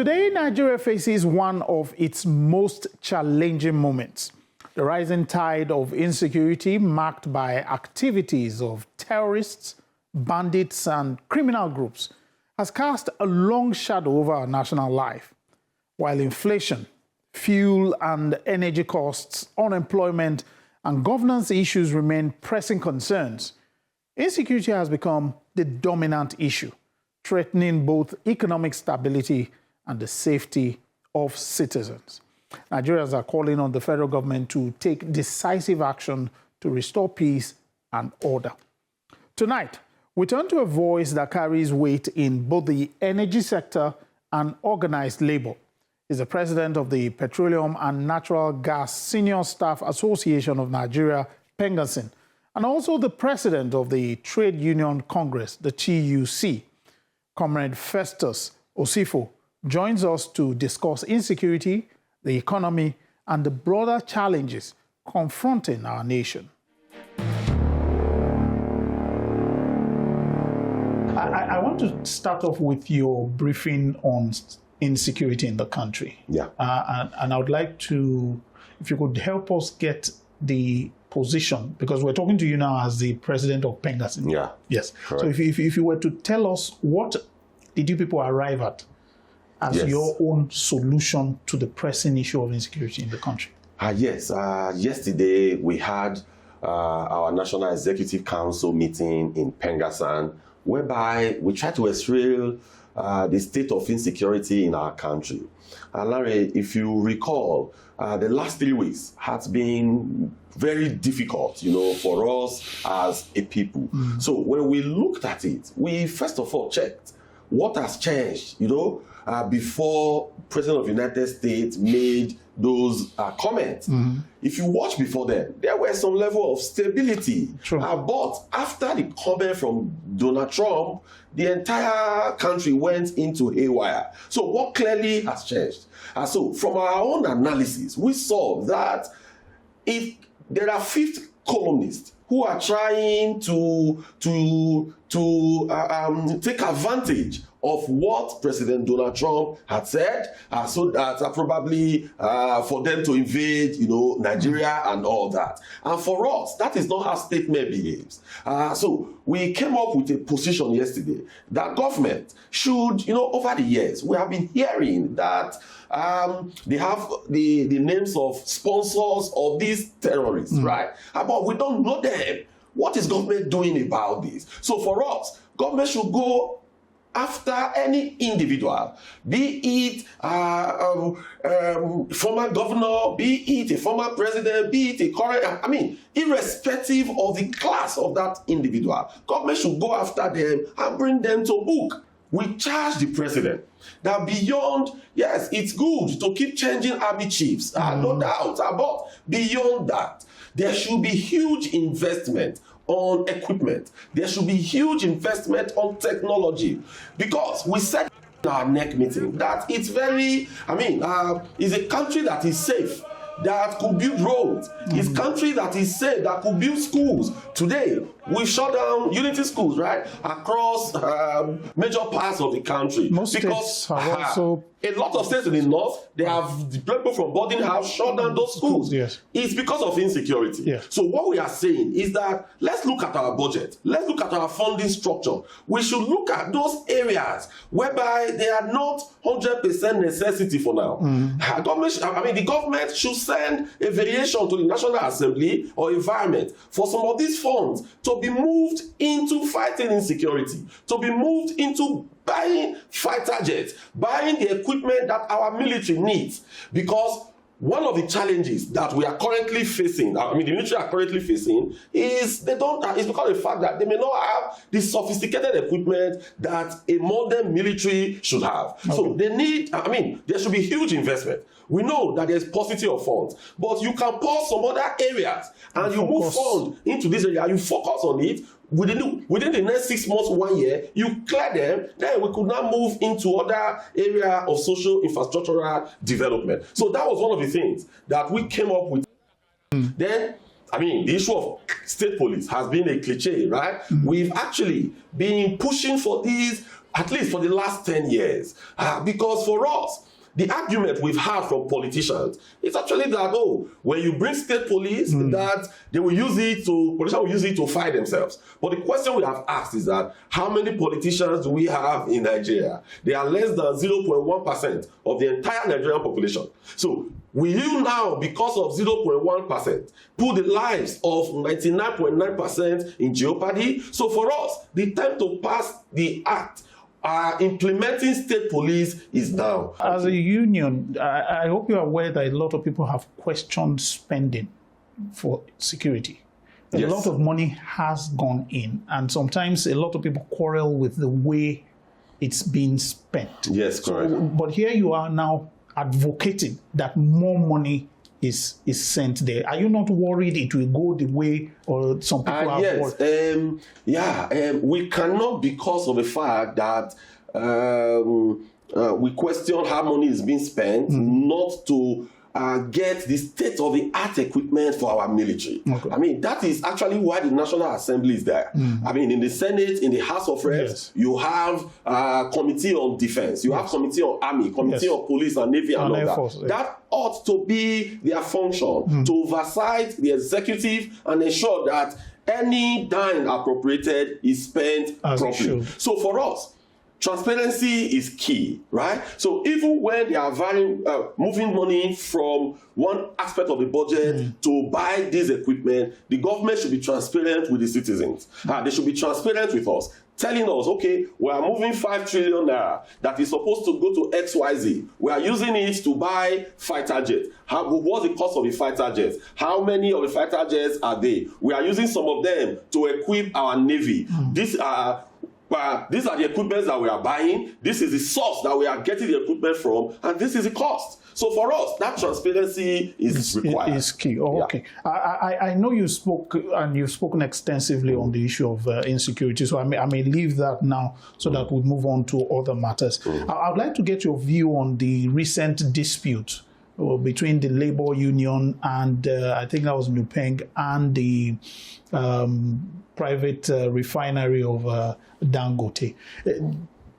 Today, Nigeria faces one of its most challenging moments. The rising tide of insecurity marked by activities of terrorists, bandits, and criminal groups has cast a long shadow over our national life. While inflation, fuel and energy costs, unemployment, and governance issues remain pressing concerns, insecurity has become the dominant issue, threatening both economic stability and the safety of citizens. Nigerians are calling on the federal government to take decisive action to restore peace and order. Tonight, we turn to a voice that carries weight in both the energy sector and organized labor. He's the president of the Petroleum and Natural Gas Senior Staff Association of Nigeria, PENGASSAN, and also the president of the Trade Union Congress, the TUC. Comrade Festus Osifo joins us to discuss insecurity, the economy, and the broader challenges confronting our nation. I want to start off with your briefing on insecurity in the country. Yeah. And I would like to, if you could help us get the position, because we're talking to you now as the president of PENGASSAN. Yeah. Yes. Correct. So if you were to tell us, what did you people arrive at as your own solution to the pressing issue of insecurity in the country? Yes. Yesterday, we had our National Executive Council meeting in PENGASSAN, whereby we tried to explain the state of insecurity in our country. Larry, if you recall, the last 3 weeks has been very difficult, for us as a people. So when we looked at it, we first of all checked what has changed, before President of the United States made those comments. If you watch before then, there were some level of stability. But after the comment from Donald Trump, the entire country went into haywire. So what clearly has changed? So from our own analysis, we saw that if there are fifth columnists who are trying to take advantage of what President Donald Trump had said, so that probably for them to invade, Nigeria and all that. And for us, that is not how statement behaves. So we came up with a position yesterday that government should, over the years, we have been hearing that they have the names of sponsors of these terrorists, right? But we don't know them. What is government doing about this? So for us, government should go after any individual, be it former governor, be it a former president, be it a current, irrespective of the class of that individual, government should go after them and bring them to book. We charge the president that beyond, yes, it's good to keep changing army chiefs, no doubt, but beyond that, there should be huge investment on equipment. There should be huge investment on technology, because we said in our NEC meeting that it's very, it's a country that is safe, that could build roads. It's a country that is safe, that could build schools. Today, we shut down unity schools, right, across major parts of the country. Most states have also... A lot of states in the north, they have the people from boarding house shut down those schools. Yes. It's because of insecurity. Yes. So what we are saying is that let's look at our budget. Let's look at our funding structure. We should look at those areas whereby they are not 100% necessity for now. The government should send a variation to the National Assembly or environment for some of these funds to be moved into fighting insecurity, to be moved into buying fighter jets, buying the equipment that our military needs. Because one of the challenges that we are currently facing, the military are currently facing, is it's because of the fact that they may not have the sophisticated equipment that a modern military should have. Okay. So they need, there should be huge investment. We know that there's paucity of funds, but you can pause some other areas and you move funds into this area, you focus on it. Within the next 6 months, 1 year, you clear them, then we could now move into other area of social infrastructural development. So that was one of the things that we came up with. Then I mean, the issue of state police has been a cliche, right? We've actually been pushing for these, at least for the last 10 years, because for us, the argument we've had from politicians is actually that, oh, when you bring state police, that they will use it to, politicians will use it to fight themselves. But the question we have asked is that, how many politicians do we have in Nigeria? They are less than 0.1% of the entire Nigerian population. So, will you now, because of 0.1%, put the lives of 99.9% in jeopardy? So for us, the time to pass the act implementing state police is now. As a union, I hope you're aware that a lot of people have questioned spending for security. A lot of money has gone in, and sometimes a lot of people quarrel with the way it's being spent. Yes, correct. So, but here you are now advocating that more money is sent there. Are you not worried it will go the way or some people are worried? Yes, we cannot, because of the fact that we question how money is being spent, not to get the state-of-the-art equipment for our military. Okay. I mean, that is actually why the National Assembly is there. I mean, in the Senate, in the House of Reps, you have Committee on Defense, you have Committee on Army, Committee on Police and Navy and all that. Force, that ought to be their function, to oversight the executive and ensure that any dime appropriated is spent properly. So for us, transparency is key, right? So even when they are moving money from one aspect of the budget to buy this equipment, the government should be transparent with the citizens. They should be transparent with us, telling us, okay, we are moving 5 trillion naira that is supposed to go to XYZ. We are using it to buy fighter jets. What's the cost of the fighter jets? How many of the fighter jets are they? We are using some of them to equip our Navy. These are the equipments that we are buying. This is the source that we are getting the equipment from, and this is the cost. So for us, that transparency is required. It's key. Oh, yeah. Okay. I know you spoke, and you've spoken extensively on the issue of insecurity, so I may leave that now so that we move on to other matters. I'd like to get your view on the recent dispute between the labor union and I think that was NUPENG and the private refinery of Dangote.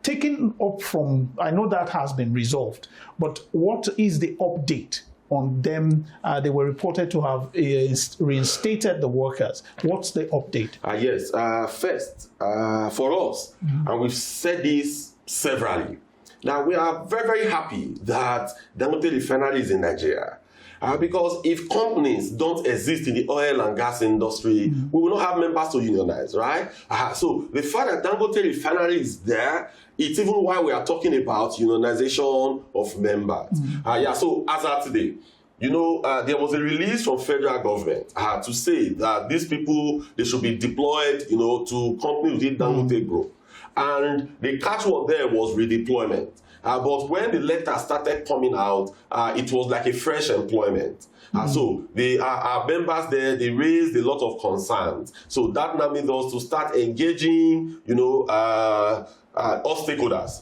Taking up from, I know that has been resolved, but what is the update on them? They were reported to have reinstated the workers. What's the update? Yes, first, for us, and we've said this severally, now we are very, very happy that Dangote Refinery is in Nigeria. Because if companies don't exist in the oil and gas industry, we will not have members to unionize, right? So the fact that Dangote Refinery is there, it's even why we are talking about unionization of members. So as of today, you know, there was a release from federal government to say that these people, they should be deployed, you know, to companies within Dangote Group. And the catchword there was redeployment. But when the letter started coming out, it was like a fresh employment. So our members there, they raised a lot of concerns. So that now made us to start engaging, you know, all stakeholders,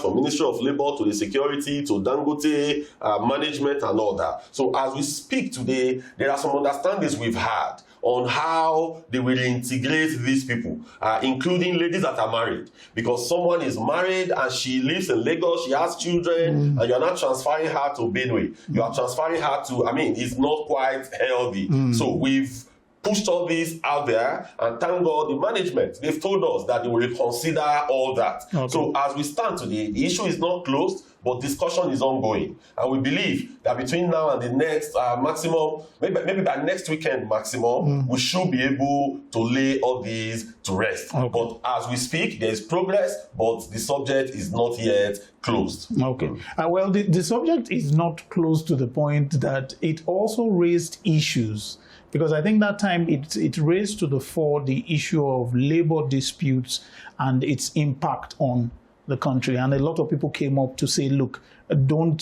from Ministry of Labour to the security to Dangote management and all that. So as we speak today, there are some understandings we've had on how they will integrate these people, including ladies that are married. Because someone is married and she lives in Lagos, she has children, and you're not transferring her to Benue. You are transferring her to, I mean, it's not quite healthy. So we've pushed all this out there, and thank God the management, they've told us that they will reconsider all that. Okay. So as we stand today, the issue is not closed, but discussion is ongoing. And we believe that between now and the next maximum, maybe by next weekend maximum, we should be able to lay all these to rest. Okay. But as we speak, there is progress, but the subject is not yet closed. Okay. Well, the subject is not closed to the point that it also raised issues. Because I think that time it raised to the fore the issue of labor disputes and its impact on the country. And a lot of people came up to say, look, don't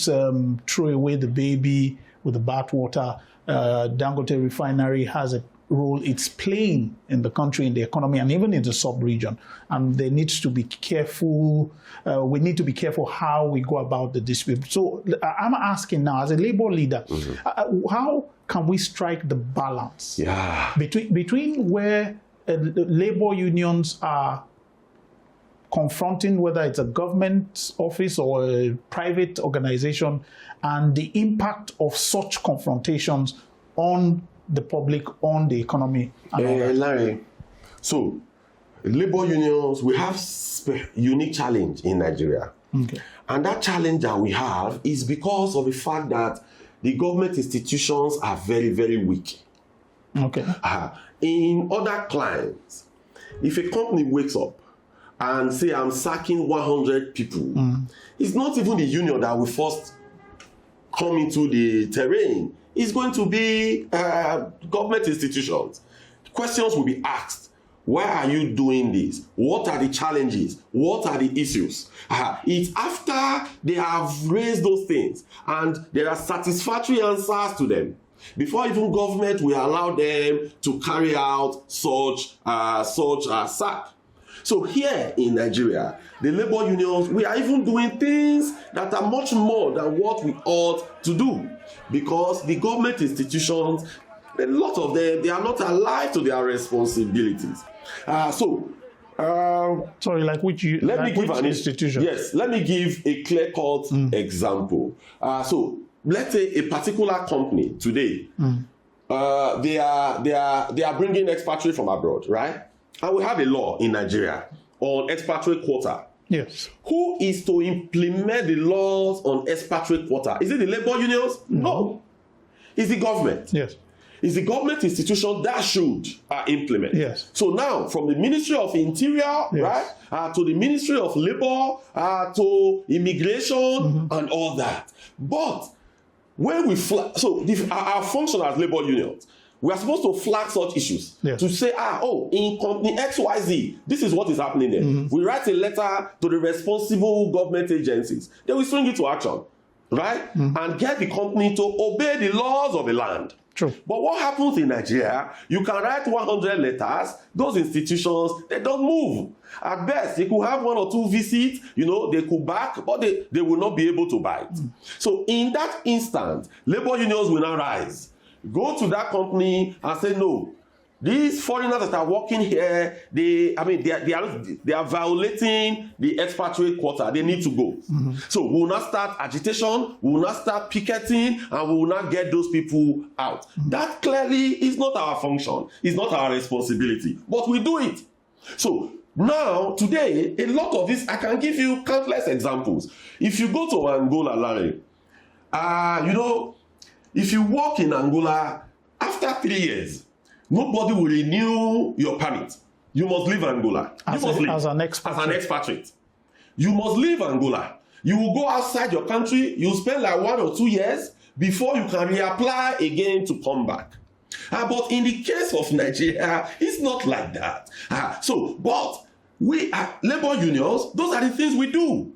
throw away the baby with the bathwater. Dangote Refinery has a role it's playing in the country, in the economy, and even in the sub-region. And there needs to be careful, we need to be careful how we go about the dispute. So I'm asking now, as a labor leader, how can we strike the balance Yeah. between where labor unions are confronting, whether it's a government office or a private organization, and the impact of such confrontations on the public, on the economy? Larry, so labor unions, we have unique challenge in Nigeria. Okay. And that challenge that we have is because of the fact that the government institutions are very, very weak. Okay. In other climes, if a company wakes up and say, I'm sacking 100 people, it's not even the union that will first come into the terrain. It's going to be government institutions. Questions will be asked. Why are you doing this? What are the challenges? What are the issues? It's after they have raised those things and there are satisfactory answers to them before even government will allow them to carry out such sack. So here in Nigeria, the labor unions, we are even doing things that are much more than what we ought to do, because the government institutions, a lot of them, they are not alive to their responsibilities. Sorry, like which institution? Yes, let me give a clear-cut example. So let's say a particular company today, they are bringing expatriates from abroad, right? And we have a law in Nigeria on expatriate quota. Yes. Who is to implement the laws on expatriate quota? Is it the labor unions? No. It's the government. Yes. It's the government institution that should implement. Yes. So now, from the Ministry of Interior, yes, right, to the Ministry of Labor, to immigration, and all that. But when we our function as labor unions, we are supposed to flag such issues, yes, to say, in company XYZ, this is what is happening there. We write a letter to the responsible government agencies. They will swing it to action, right? And get the company to obey the laws of the land. True. But what happens in Nigeria, you can write 100 letters, those institutions, they don't move. At best, they could have 1 or 2 visits, they could back, but they will not be able to bite. So in that instant, labor unions will now rise. Go to that company and say, no, these foreigners that are working here, they are violating the expatriate quota. They need to go. So we will not start agitation, we will not start picketing, and we will not get those people out. That clearly is not our function. It's not our responsibility. But we do it. So now, today, a lot of this, I can give you countless examples. If you go to Angola, Larry, if you work in Angola, after 3 years, nobody will renew your permit. You must leave Angola. As an expatriate. You must leave Angola. You will go outside your country. You spend like 1 or 2 years before you can reapply again to come back. But in the case of Nigeria, it's not like that. But we are labor unions. Those are the things we do.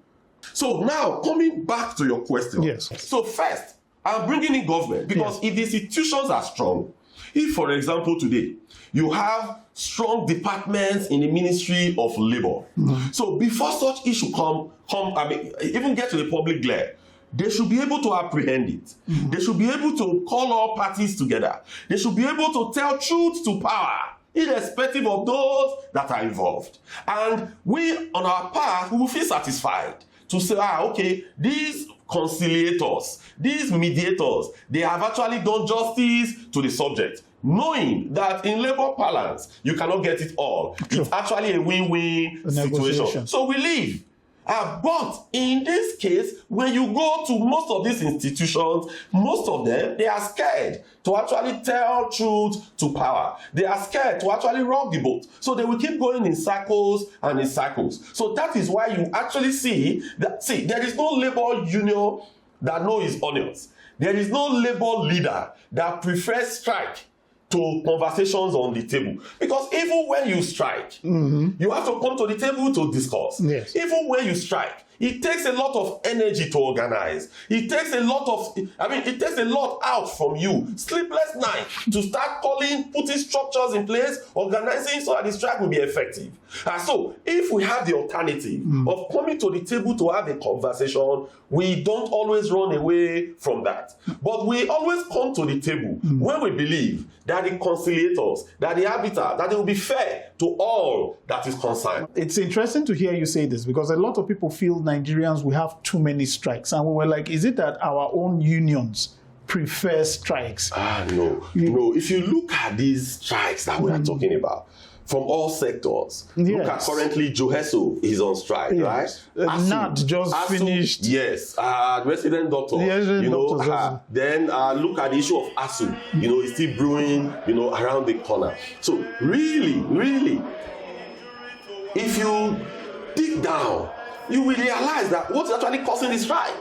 So now, coming back to your question. Yes. So first, I'm bringing in government because if the institutions are strong, if, for example, today, you have strong departments in the Ministry of Labor. So before such issue even get to the public glare, they should be able to apprehend it. They should be able to call all parties together. They should be able to tell truth to power, irrespective of those that are involved. And we, on our part, we will feel satisfied to say, okay, these conciliators, these mediators, they have actually done justice to the subject, knowing that in labor parlance, you cannot get it all. True. It's actually a win-win situation. So we leave. But in this case, when you go to most of these institutions, most of them, they are scared to actually tell truth to power. They are scared to actually rock the boat. So they will keep going in circles and in circles. So that is why you actually see, there is no labor union that knows its onions. There is no labor leader that prefers strike to conversations on the table. Because even when you strike, you have to come to the table to discuss. Yes. Even when you strike, it takes a lot of energy to organize. It takes a lot out from you. Sleepless night to start putting structures in place, organizing so that the strike will be effective. And so, if we have the alternative of coming to the table to have a conversation, we don't always run away from that. But we always come to the table when we believe that the conciliators, that the arbiter, that it will be fair to all that is concerned. It's interesting to hear you say this, because a lot of people feel Nigerians, we have too many strikes. And we were like, is it that our own unions prefer strikes? No. If you look at these strikes that we are talking about, from all sectors. Yes. Look at currently Joheso is on strike, yes. right? NAT just finished. Yes, resident doctor. Then look at the issue of ASU. It's still brewing, around the corner. So really, if you dig down, you will realize that what's actually causing the strike.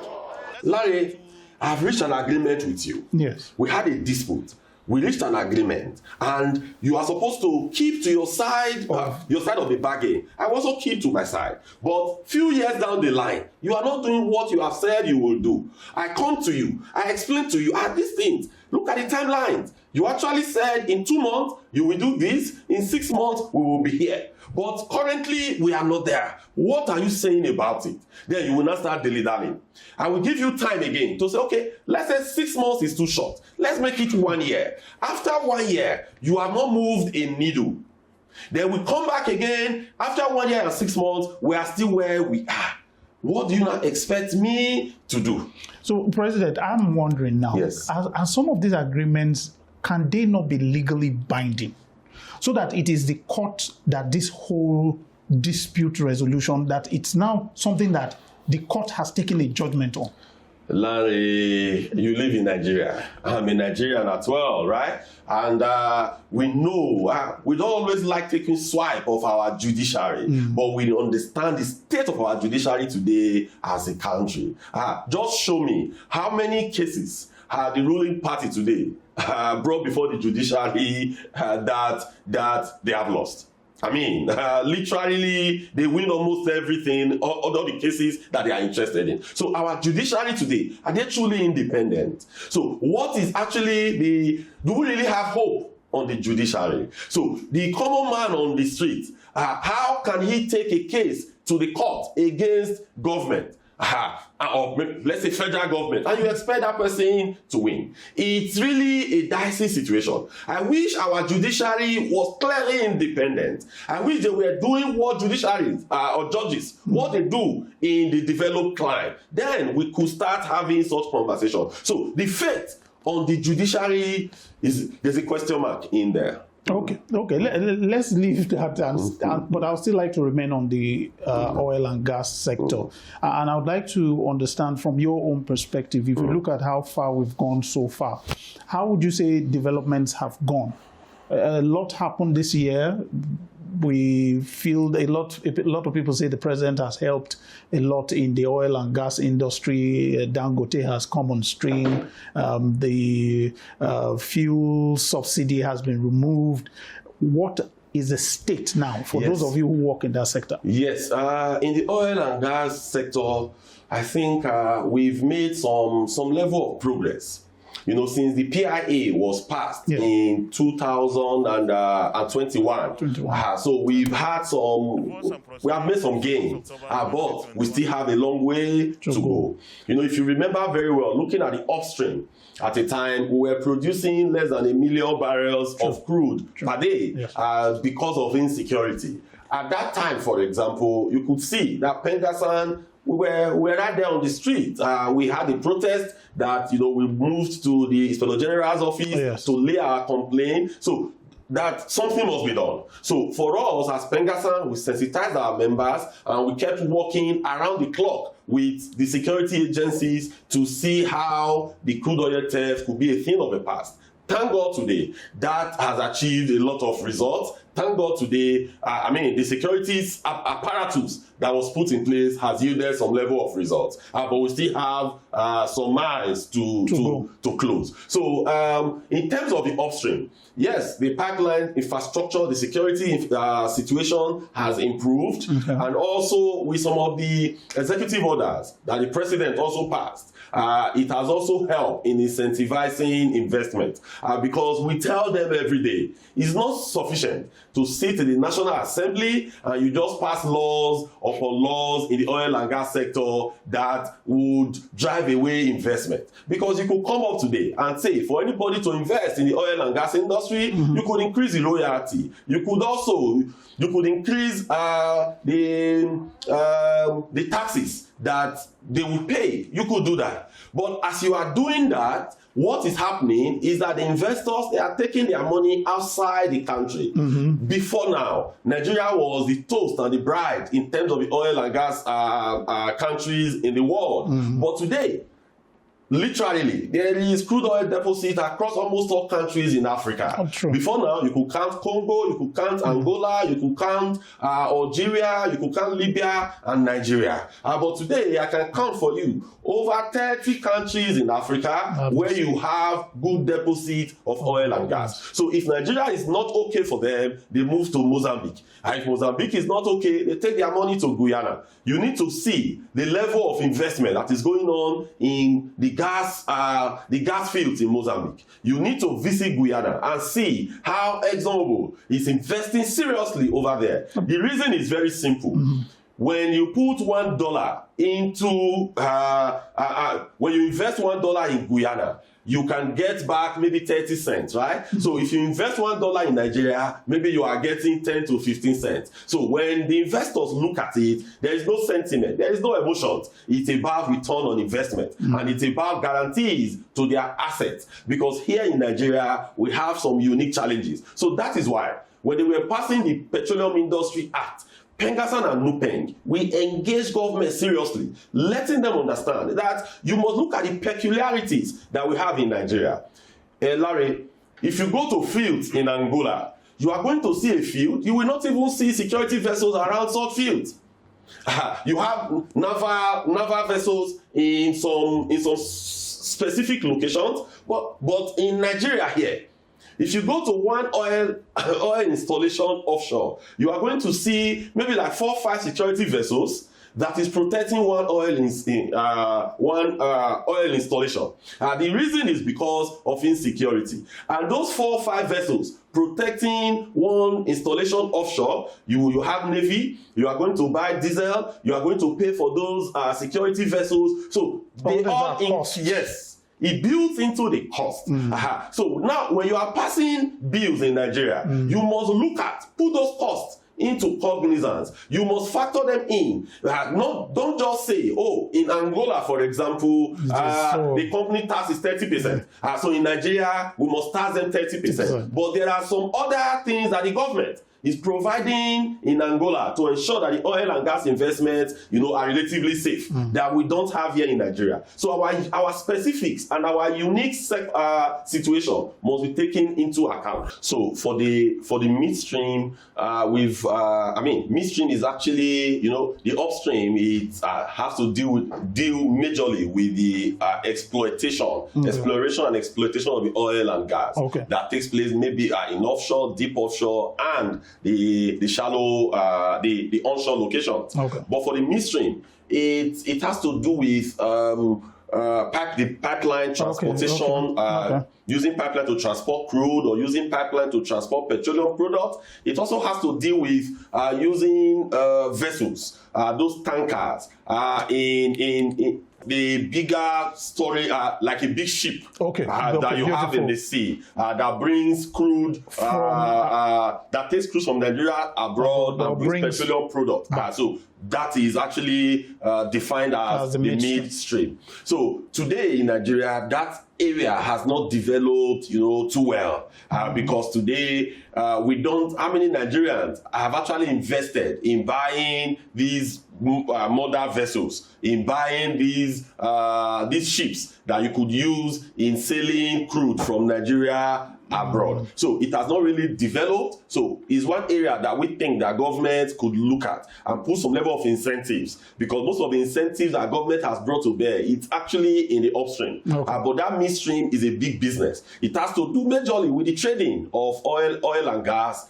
Larry, I've reached an agreement with you. Yes. We had a dispute. We reached an agreement, and you are supposed to keep to your side of the bargain. I also keep to my side. But few years down the line, you are not doing what you have said you will do. I come to you, I explain to you, these things. Look at the timelines. You actually said in 2 months, you will do this. In 6 months, we will be here. But currently, we are not there. What are you saying about it? Then you will not start dilly-dallying. I will give you time again to say, okay, let's say 6 months is too short. Let's make it 1 year. After 1 year, you have not moved a needle. Then we come back again. After 1 year and 6 months, we are still where we are. What do you not expect me to do? So, President, I'm wondering now, yes. Are some of these agreements, can they not be legally binding? So that it is the court that this whole dispute resolution, that it's now something that the court has taken a judgment on. Larry, you live in Nigeria. I'm a Nigerian as well, right? And we know, we don't always like taking swipe of our judiciary, but we understand the state of our judiciary today as a country. Just show me how many cases the ruling party today brought before the judiciary that they have lost. I mean, literally, they win almost everything, all the cases that they are interested in. So our judiciary today, are they truly independent? So what is actually do we really have hope on the judiciary? So the common man on the street, how can he take a case to the court against government? Or let's say federal government, and you expect that person to win. It's really a dicey situation. I wish our judiciary was clearly independent. I wish they were doing what judiciaries or judges, what they do in the developed clime. Then we could start having such conversations. So the faith on the judiciary there's a question mark in there. Okay. Let's leave that, but I would still like to remain on the oil and gas sector. And I would like to understand from your own perspective, if you look at how far we've gone so far, how would you say developments have gone? A lot happened this year. We feel a lot of people say the president has helped a lot in the oil and gas industry. Dangote has come on stream. The fuel subsidy has been removed. What is the state now for those of you who work in that sector? Yes, in the oil and gas sector, I think we've made some level of progress. Since the PIA was passed in 2021, so we have made some gains, but we still have a long way to go. If you remember very well, looking at the upstream, at the time, we were producing less than 1 million barrels of crude per day because of insecurity. At that time, for example, you could see that PENGASSAN, we were right there on the street. We had a protest that, we moved to the Inspector General's office to lay our complaint. So that something must be done. So for us as PENGASSAN, we sensitized our members and we kept working around the clock with the security agencies to see how the crude oil theft could be a thing of the past. Thank God today, that has achieved a lot of results. thank God today, the securities apparatus that was put in place has yielded some level of results. But we still have some miles to close. So in terms of the upstream, yes, the pipeline infrastructure, the security situation has improved. And also with some of the executive orders that the president also passed, it has also helped in incentivizing investment, because we tell them every day, it's not sufficient to sit in the National Assembly and you just pass laws upon laws in the oil and gas sector that would drive away investment. Because you could come up today and say, for anybody to invest in the oil and gas industry, you could increase the royalty. You could increase the taxes that they will pay. You could do that. But as you are doing that, what is happening is that the investors, they are taking their money outside the country. Before now, Nigeria was the toast and the bride in terms of the oil and gas countries in the world. But today, literally, there is crude oil deposit across almost all countries in Africa. Before now, you could count Congo, you could count Angola, you could count Algeria, you could count Libya and Nigeria. But today, I can count for you over 30 countries in Africa where you have good deposit of oil and gas. So if Nigeria is not okay for them, they move to Mozambique. And if Mozambique is not okay, they take their money to Guyana. You need to see the level of investment that is going on in the gas fields in Mozambique. You need to visit Guyana and see how ExxonMobil is investing seriously over there. The reason is very simple. When you put $1 into, when you invest $1 in Guyana, you can get back maybe 30 cents, right? So if you invest $1 in Nigeria, maybe you are getting 10 to 15 cents. So when the investors look at it, there is no sentiment, there is no emotions. It's about return on investment, and it's about guarantees to their assets. Because here in Nigeria, we have some unique challenges. So that is why when they were passing the Petroleum Industry Act, PENGASSAN and NUPENG, we engage government seriously, letting them understand that you must look at the peculiarities that we have in Nigeria. Larry, if you go to fields in Angola, you are going to see a field, you will not even see security vessels around such fields. You have naval vessels in some specific locations, but in Nigeria here, if you go to one oil installation offshore, you are going to see maybe like 4 or 5 security vessels that is protecting one oil installation. The reason is because of insecurity. And those 4 or 5 vessels protecting one installation offshore, you have Navy, you are going to buy diesel, you are going to pay for those security vessels. So they all yes. It builds into the cost. So now when you are passing bills in Nigeria, you must put those costs into cognizance. You must factor them in. Don't just say, oh, in Angola, for example, the company tax is 30%. So in Nigeria, we must tax them 30%. But there are some other things that the government is providing in Angola to ensure that the oil and gas investments, are relatively safe, that we don't have here in Nigeria. So our specifics and our unique situation must be taken into account. So for the midstream, midstream is actually, the upstream. It has to deal majorly with the exploration and exploitation of the oil and gas that takes place maybe in offshore, deep offshore, and the shallow, the onshore locations. But for the midstream, it has to do with the pipeline transportation, using pipeline to transport crude or using pipeline to transport petroleum products. It also has to deal with using vessels, those tankers, in the bigger story, like a big ship that you have in the sea that brings crude, that takes crude from Nigeria abroad and brings petroleum products. So that is actually defined as the midstream. So today in Nigeria, that area has not developed, too well, because today we don't. How many Nigerians have actually invested in buying these modern vessels, in buying these ships that you could use in sailing crude from Nigeria abroad. So it has not really developed. So it's one area that we think that government could look at and put some level of incentives, because most of the incentives that government has brought to bear, it's actually in the upstream. But that midstream is a big business. It has to do majorly with the trading of oil and gas,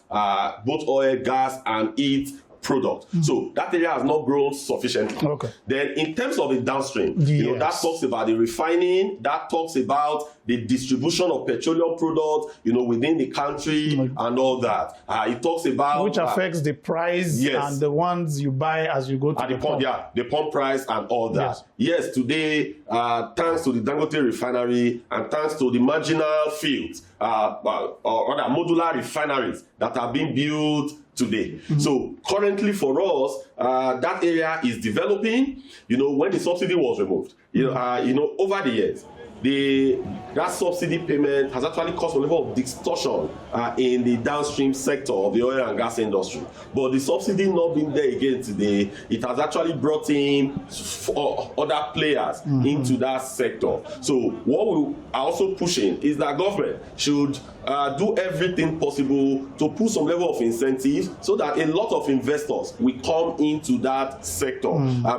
both oil, gas, and heat product. So that area has not grown sufficiently. Then in terms of the downstream, you know, that talks about the refining, that talks about the distribution of petroleum products, you know, within the country and all that. It talks about which affects the price and the ones you buy as you go to the pump. Yeah, the pump price and all that. Yes, today, thanks to the Dangote Refinery and thanks to the marginal fields, or other modular refineries that are being built today. So currently for us, that area is developing. You know, when the subsidy was removed, you know, over the years, that subsidy payment has actually caused a level of distortion in the downstream sector of the oil and gas industry. But the subsidy not being there again today, it has actually brought in other players into that sector. So what we are also pushing is that government should do everything possible to put some level of incentives so that a lot of investors will come into that sector,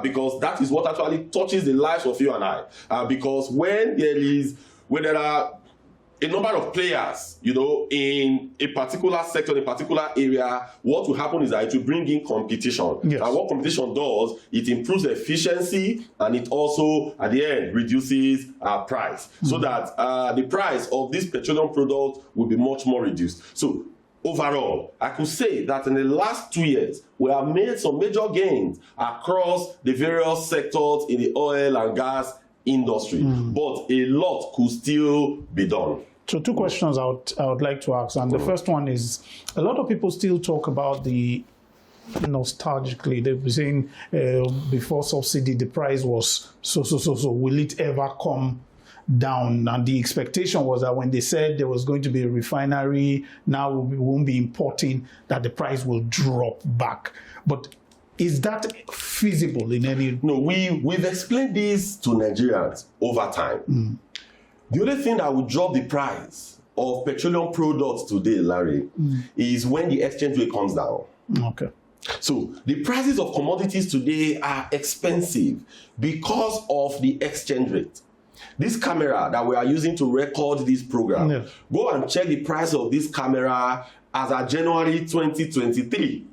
because that is what actually touches the lives of you and I. Because when there are a number of players, you know, in a particular sector, in a particular area, what will happen is that it will bring in competition. And what competition does, it improves efficiency and it also, at the end, reduces price. So that the price of this petroleum product will be much more reduced. So overall, I could say that in the last 2 years, we have made some major gains across the various sectors in the oil and gas industry, but a lot could still be done. So two questions I would like to ask, and the first one is, a lot of people still talk about the nostalgically, they've been saying before subsidy the price was so, will it ever come down? And the expectation was that when they said there was going to be a refinery, now we won't be importing, that the price will drop back. But is that feasible in any? No, we've explained this to Nigerians over time. The only thing that will drop the price of petroleum products today, Larry, is when the exchange rate comes down. So the prices of commodities today are expensive because of the exchange rate. This camera that we are using to record this program, go and check the price of this camera as of January 2023.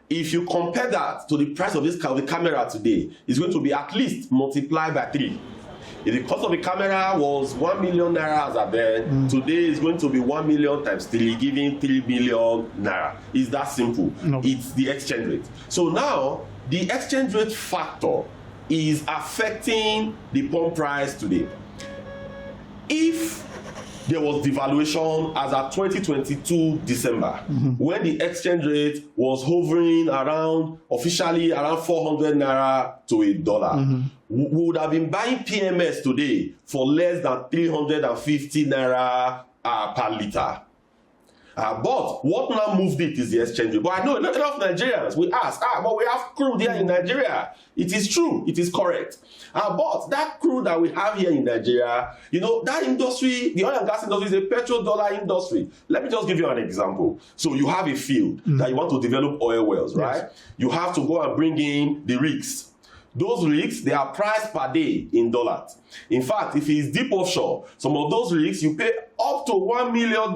If you compare that to the price of the camera today, it's going to be at least multiplied by 3. If the cost of the camera was 1 million naira as of then, today is going to be 1 million times 3, giving 3 million naira. It's that simple. It's the exchange rate. So now, the exchange rate factor is affecting the pump price today. If there was devaluation as at 2022 December, when the exchange rate was hovering officially around 400 naira to $1. We would have been buying PMS today for less than 350 naira per liter. But what now moved it is the exchange rate. But I know a lot of Nigerians will ask, but we have crude here in Nigeria. It is true, it is correct. But that crude that we have here in Nigeria, you know, that industry, the oil and gas industry is a petrodollar industry. Let me just give you an example. So you have a field that you want to develop oil wells, right? You have to go and bring in the rigs. Those rigs, they are priced per day in dollars. In fact, if it's deep offshore, some of those rigs, you pay up to $1 million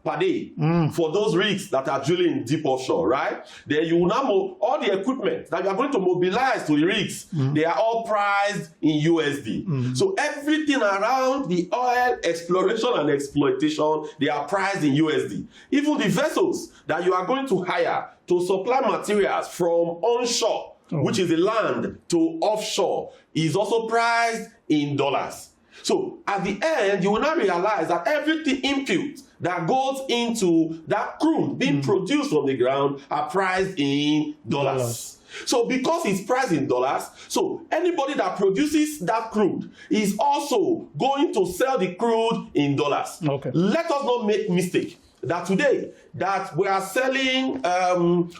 per day for those rigs that are drilling in deep offshore, right? Then you will now all the equipment that you are going to mobilize to the rigs, they are all priced in USD. So everything around the oil exploration and exploitation, they are priced in USD. Even the vessels that you are going to hire to supply materials from onshore, which is the land, to offshore, is also priced in dollars. So at the end, you will now realize that everything input that goes into that crude being produced from the ground are priced in dollars. So because it's priced in dollars, so anybody that produces that crude is also going to sell the crude in dollars. Let us not make mistake. that today that we are selling crude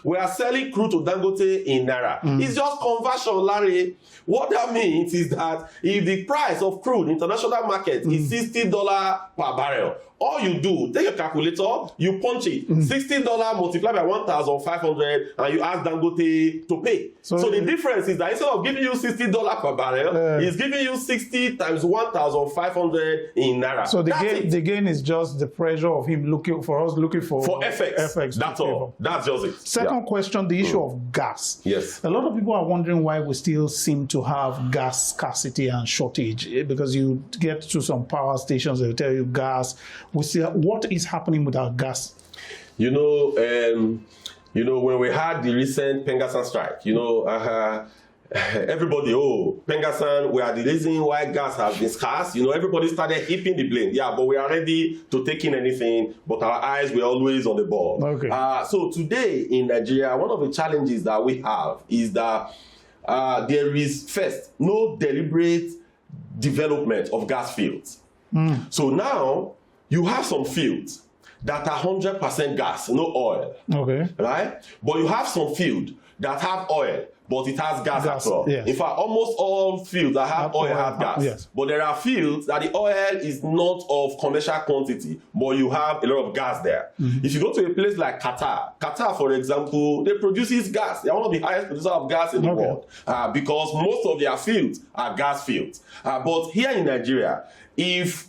to Dangote in naira. It's just conversion, Larry. What that means is that if the price of crude in international market is $60 per barrel, all you do, take a calculator, you punch it, $60 multiplied by 1,500, and you ask Dangote to pay. So the difference is that instead of giving you $60 per barrel, he's giving you 60 times 1,500 in naira. So the gain is just the pressure of him looking for FX. That's all. That's just it. Second question, the issue of gas. Yes. A lot of people are wondering why we still seem to have gas scarcity and shortage, because you get to some power stations, they'll tell you gas. We see what is happening with our gas. When we had the recent PENGASSAN strike, everybody, PENGASSAN, we are the reason why gas has been scarce. Everybody started heaping the blame. Yeah, but we are ready to take in anything, but our eyes were always on the ball. Okay. So today in Nigeria, one of the challenges that we have is that there is, first, no deliberate development of gas fields. So now, you have some fields that are 100% gas, no oil. Okay. Right? But you have some fields that have oil, but it has gas as well. Yes. In fact, almost all fields that have oil have gas. Yes. But there are fields that the oil is not of commercial quantity, but you have a lot of gas there. If you go to a place like Qatar, for example, they produce gas. They are one of the highest producers of gas in the world because most of their fields are gas fields. But here in Nigeria, if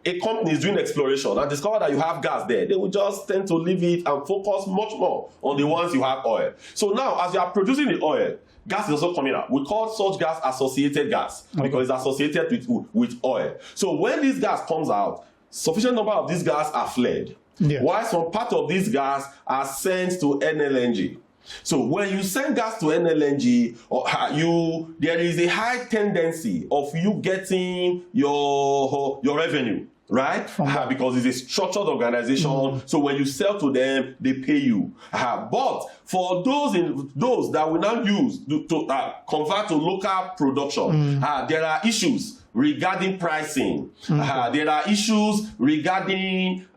a company is doing exploration and discover that you have gas there, they will just tend to leave it and focus much more on the ones you have oil. So now, as you are producing the oil, gas is also coming out. We call such gas associated gas because it's associated with oil. So when this gas comes out, sufficient number of these gas are fled, while some part of this gas are sent to NLNG. So when you send gas to NLNG, there is a high tendency of you getting your revenue, right? Because it's a structured organization. So when you sell to them, they pay you. But for those that we now use to convert to local production, there are issues regarding pricing. There are issues regarding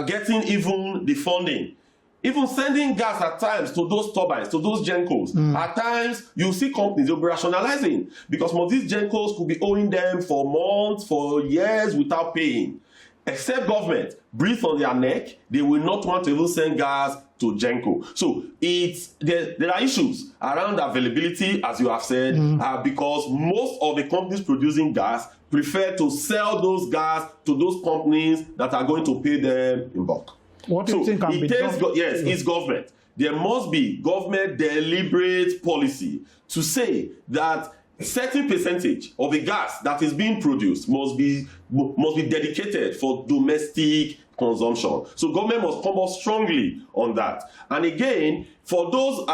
getting even the funding. Even sending gas at times to those turbines, to those gencos. At times, you see companies will be rationalizing because most of these gencos could be owing them for months, for years without paying. Except government breathe on their neck, they will not want to even send gas to genco. So there are issues around availability, as you have said, because most of the companies producing gas prefer to sell those gas to those companies that are going to pay them in bulk. What do you think can be done? Yes, it's government. There must be government deliberate policy to say that a certain percentage of the gas that is being produced must be dedicated for domestic consumption. So government must come up strongly on that. And again, for those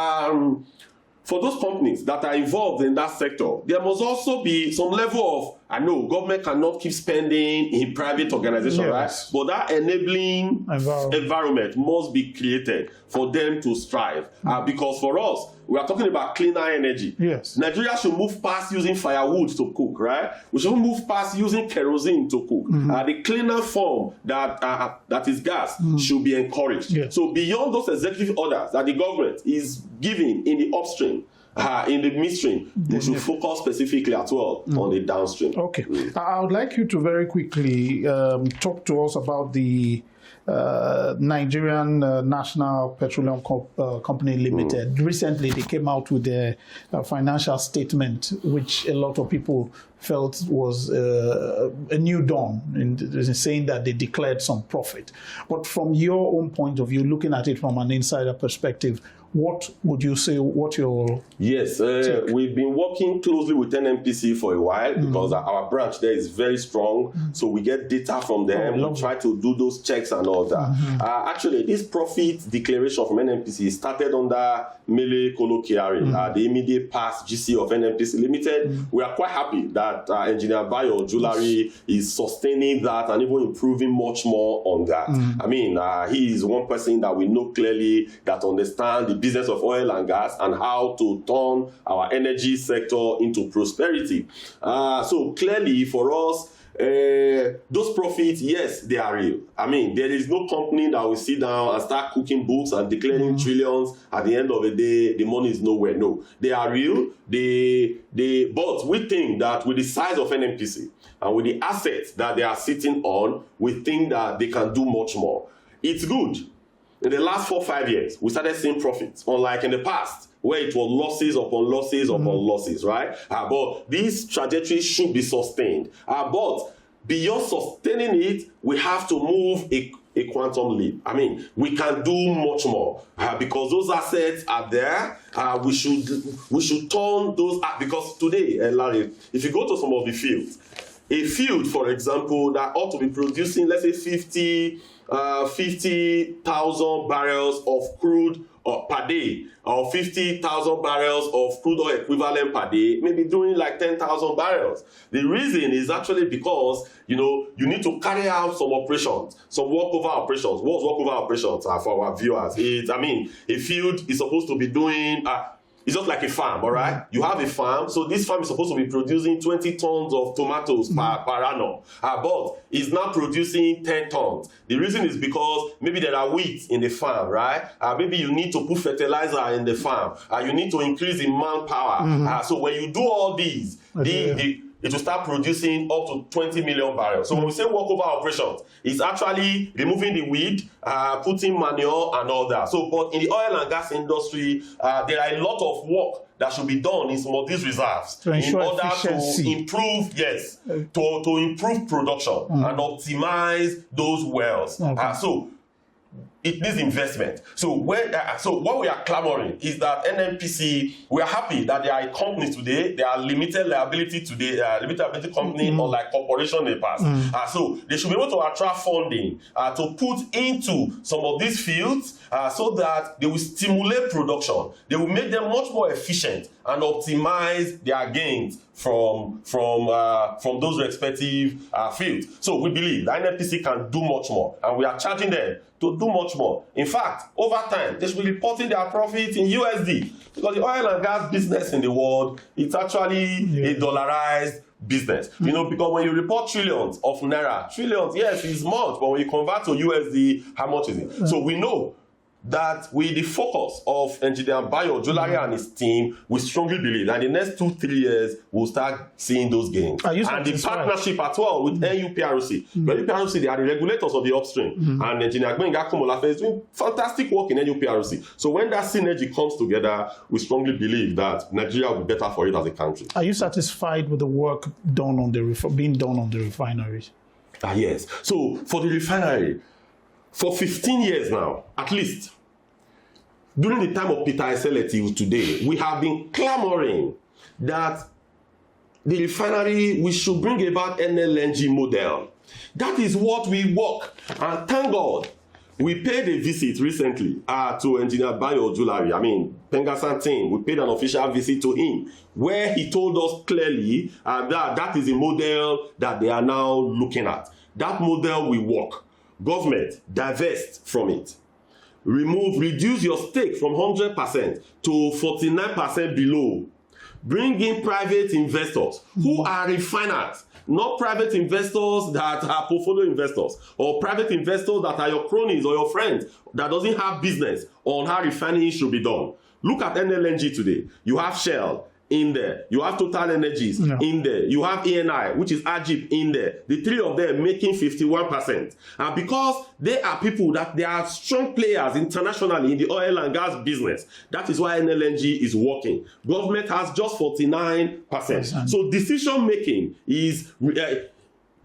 companies that are involved in that sector, there must also be some level of, I know government cannot keep spending in private organizations, right? But that enabling environment must be created for them to strive. Because for us, we are talking about cleaner energy. Yes. Nigeria should move past using firewood to cook, right? We should move past using kerosene to cook. The cleaner form that is gas should be encouraged. Yes. So beyond those executive orders that the government is giving in the upstream, in the midstream, we should focus specifically as well on the downstream. Okay. I would like you to very quickly talk to us about the Nigerian National Petroleum Company Limited. Recently, they came out with a financial statement, which a lot of people felt was a new dawn in saying that they declared some profit. But from your own point of view, looking at it from an insider perspective, what would you say, what your... Yes, we've been working closely with NNPC for a while because our branch there is very strong. So we get data from them. We try to do those checks and all that. Actually, this profit declaration from NNPC started under Mele Kolokiari, the immediate past GC of NNPC Limited. We are quite happy that Engineer Bayo Julari is sustaining that and even improving much more on that. I mean, he is one person that we know clearly that understands the business of oil and gas and how to turn our energy sector into prosperity. So clearly for us, those profits, yes, they are real. I mean, there is no company that will sit down and start cooking books and declaring trillions. At the end of the day, the money is nowhere. No, they are real. But we think that with the size of NNPC and with the assets that they are sitting on, we think that they can do much more. It's good. In the last 4 or 5 years, we started seeing profits, unlike in the past, where it was losses upon losses upon losses, right? But this trajectory should be sustained. But beyond sustaining it, we have to move a quantum leap. I mean, we can do much more because those assets are there. We should turn those because today, Larry, if you go to some of the fields, a field, for example, that ought to be producing, let's say, 50,000 barrels of crude per day, or 50,000 barrels of crude oil equivalent per day, maybe doing like 10,000 barrels. The reason is actually because, you need to carry out some operations, some walkover operations. What's walkover operations are for our viewers? A field is supposed to be doing... it's just like a farm, all right? You have a farm, so this farm is supposed to be producing 20 tons of tomatoes per annum, but it's not producing 10 tons. The reason is because maybe there are weeds in the farm, right? Maybe you need to put fertilizer in the farm. You need to increase the manpower. So when you do all these, it will start producing up to 20 million barrels. So when we say walkover operations, it's actually removing the weed, putting manure and all that. So, but in the oil and gas industry, there are a lot of work that should be done in some of these reserves in order efficiency. To improve, to improve production and optimize those wells. So it needs investment. So what we are clamoring is that NNPC, we are happy that they are a company today. They are limited liability today. They are a limited liability company, unlike corporation in the past. So they should be able to attract funding to put into some of these fields so that they will stimulate production. They will make them much more efficient and optimize their gains from those respective fields. So we believe that NNPC can do much more, and we are charging them to do much more. In fact, over time, they should be reporting their profits in USD, because the oil and gas business in the world, it's actually a dollarized business. Because when you report trillions of naira, trillions, yes, it's much, but when you convert to USD, how much is it? So we know that with the focus of Engineer Bayo Ojulari and his team, we strongly believe that in the next 2-3 years, we'll start seeing those gains. And the partnership as well with NUPRC. NUPRC, they are the regulators of the upstream. And Engineer Gbenga Komolafe is doing fantastic work in NUPRC. So when that synergy comes together, we strongly believe that Nigeria will be better for it as a country. Are you satisfied with the work done on being done on the refineries? Yes. So for the refinery, for 15 years now, at least, during the time of Peter Esele till today, we have been clamoring that the refinery, we should bring about an LNG model. That is what we work. And thank God, we paid a visit recently to Engineer Bayo Ojulari. PENGASSAN team, we paid an official visit to him, where he told us clearly that is a model that they are now looking at. That model will work. Government, divest from it. Reduce your stake from 100% to 49% below. Bring in private investors who are refiners, not private investors that are portfolio investors, or private investors that are your cronies or your friends that doesn't have business on how refining should be done. Look at NLNG today. You have Shell in there. You have Total Energies in there. You have ENI, which is Ajib, in there. The three of them making 51%. And because they are people that they are strong players internationally in the oil and gas business, that is why NLNG is working. Government has just 49%. So decision making is...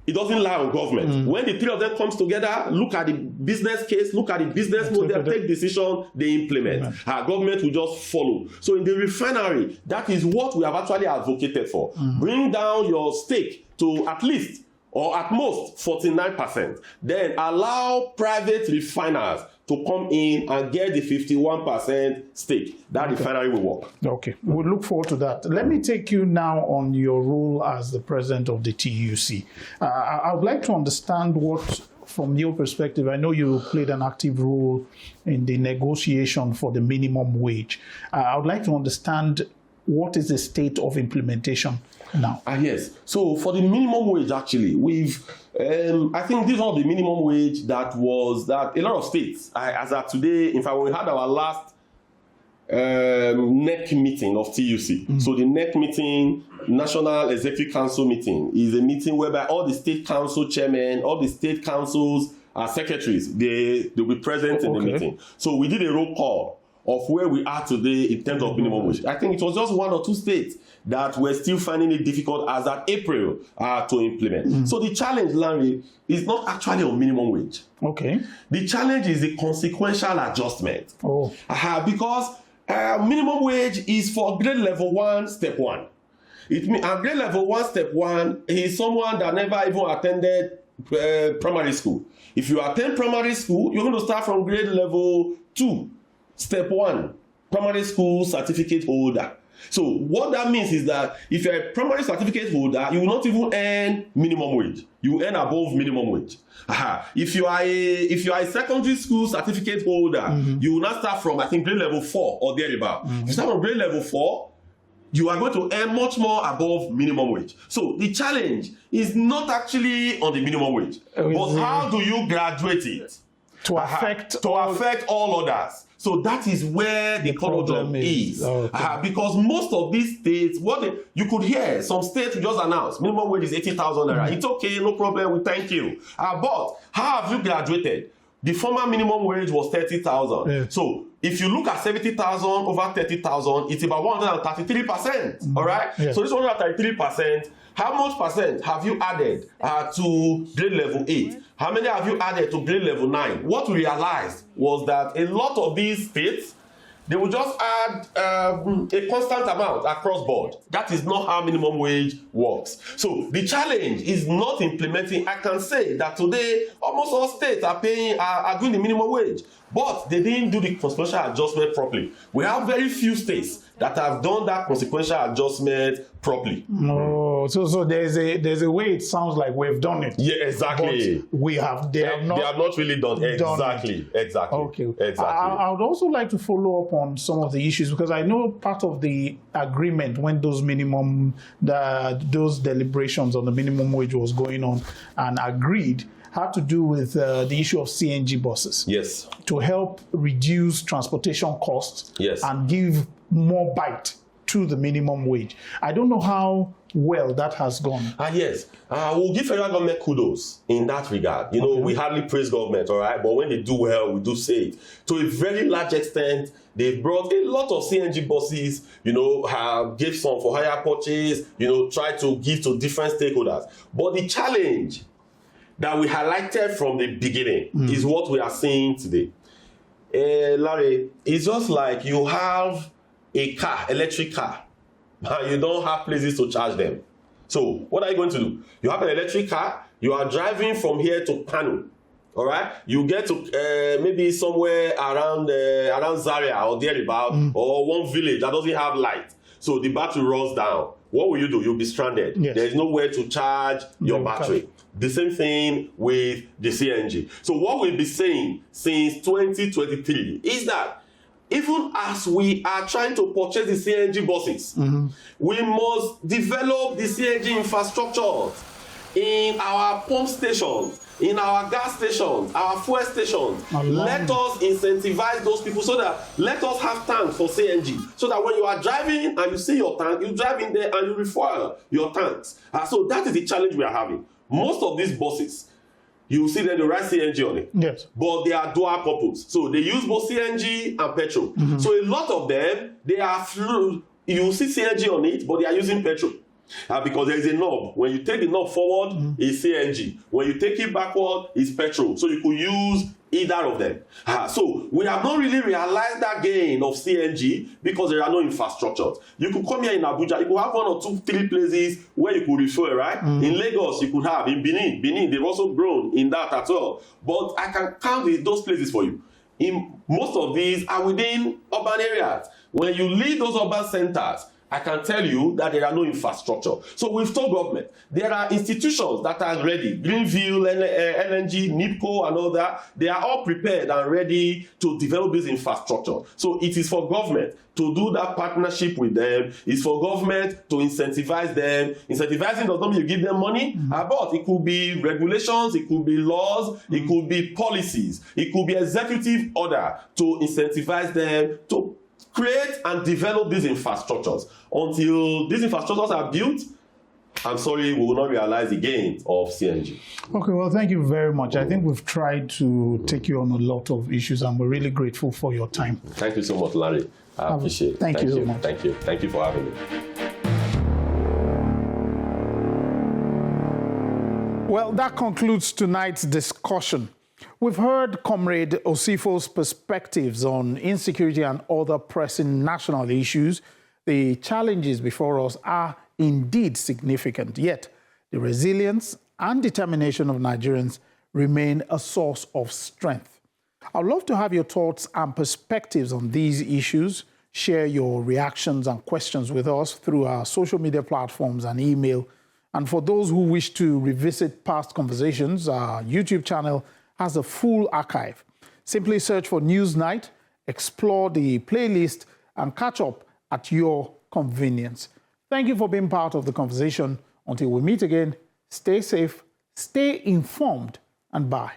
it doesn't lie on government. When the three of them comes together, look at the business case, look at the business model, take decision, they implement. Government will just follow. So in the refinery, that is what we have actually advocated for. Bring down your stake to at least, or at most, 49%. Then allow private refiners to come in and get the 51% stake. That refinery will work. Okay, we'll look forward to that. Let me take you now on your role as the president of the TUC. I would like to understand what, from your perspective, I know you played an active role in the negotiation for the minimum wage. I would like to understand what is the state of implementation now? Yes. So for the minimum wage, actually, I think this was the minimum wage that a lot of states, as of today, in fact, when we had our last NEC meeting of TUC. So the NEC meeting, National Executive Council meeting, is a meeting whereby all the state council chairmen, all the state councils, secretaries, they'll be present in the meeting. So we did a roll call of where we are today in terms of minimum wage. I think it was just 1 or 2 states that were still finding it difficult as at April to implement. So the challenge, Larry, is not actually on minimum wage. Okay. The challenge is the consequential adjustment. Because minimum wage is for grade level 1, step 1. Grade level 1, step 1 is someone that never even attended primary school. If you attend primary school, you're going to start from grade level 2, step 1, primary school certificate holder. So what that means is that if you're a primary certificate holder, you will not even earn minimum wage. You earn above minimum wage. If you are a secondary school certificate holder, you will not start from, I think, grade level 4 or thereabout. If you start from grade level 4, you are going to earn much more above minimum wage. So the challenge is not actually on the minimum wage, but how do you graduate it to affect all others? So that is where the problem is. Because most of these states, you could hear some states just announce minimum wage is 80,000 naira. It's okay, no problem, we thank you. But how have you graduated? The former minimum wage was 30,000. So if you look at 70,000 over 30,000, it's about 133%. All right? So this 133%, how much percent have you added to grade level 8? How many have you added to grade level 9? What we realized was that a lot of these states, they will just add a constant amount across board. That is not how minimum wage works. So the challenge is not implementing. I can say that today, almost all states are doing the minimum wage, but they didn't do the consequential adjustment properly. We have very few states that have done that consequential adjustment properly. So there's a way it sounds like we've done it. Yeah, exactly. But they have not really done it. Exactly. Okay. Exactly. I would also like to follow up on some of the issues, because I know part of the agreement when those deliberations on the minimum wage was going on and agreed had to do with the issue of CNG buses. Yes. To help reduce transportation costs. Yes. And give more bite to the minimum wage. I don't know how well that has gone. Yes. We'll give federal government kudos in that regard. You know, we hardly praise government, all right? But when they do well, we do say it. To a very large extent, they brought a lot of CNG buses, gave some for hire purchase, try to give to different stakeholders. But the challenge that we highlighted from the beginning is what we are seeing today. Larry, it's just like you have a car, electric car, and you don't have places to charge them. So what are you going to do? You have an electric car, you are driving from here to Kano, all right? You get to maybe somewhere around Zaria or thereabout, or one village that doesn't have light. So the battery runs down. What will you do? You'll be stranded. Yes. There's nowhere to charge your battery. The same thing with the CNG. So what we've been saying since 2023 is that even as we are trying to purchase the CNG buses, we must develop the CNG infrastructure in our pump stations, in our gas stations, our fuel stations. Let us incentivize those people so that let us have tanks for CNG, so that when you are driving and you see your tank, you drive in there and you refuel your tanks. So that is the challenge we are having. Most of these buses, you will see that they write CNG on it. Yes. But they are dual purpose. So they use both CNG and petrol. So a lot of them, they are you will see CNG on it, but they are using petrol. Because there is a knob. When you take the knob forward, it's CNG. When you take it backward, it's petrol. So you could use either of them. So we have not really realized that gain of CNG because there are no infrastructures. You could come here in Abuja, you could have 1 or 2, 3 places where you could refuel, right? In Lagos, you could have. In Benin, they've also grown in that as well. But I can count those places for you. Most of these are within urban areas. When you leave those urban centers, I can tell you that there are no infrastructure. So we've told government, there are institutions that are ready, Greenville, LNG, NIPCO and all that, they are all prepared and ready to develop this infrastructure. So it is for government to do that partnership with them. It's for government to incentivize them. Incentivizing does not mean you give them money, but it could be regulations, it could be laws, it could be policies, it could be executive order to incentivize them to create and develop these infrastructures. Until these infrastructures are built, I'm sorry, we will not realize the gains of CNG. Okay, well, thank you very much. I think we've tried to take you on a lot of issues, and we're really grateful for your time. Thank you so much, Larry. I appreciate it. Thank you so much. Thank you. Thank you for having me. Well, that concludes tonight's discussion. We've heard Comrade Osifo's perspectives on insecurity and other pressing national issues. The challenges before us are indeed significant, yet the resilience and determination of Nigerians remain a source of strength. I'd love to have your thoughts and perspectives on these issues. Share your reactions and questions with us through our social media platforms and email. And for those who wish to revisit past conversations, our YouTube channel has a full archive. Simply search for Newsnight, explore the playlist, and catch up at your convenience. Thank you for being part of the conversation. Until we meet again, stay safe, stay informed, and bye.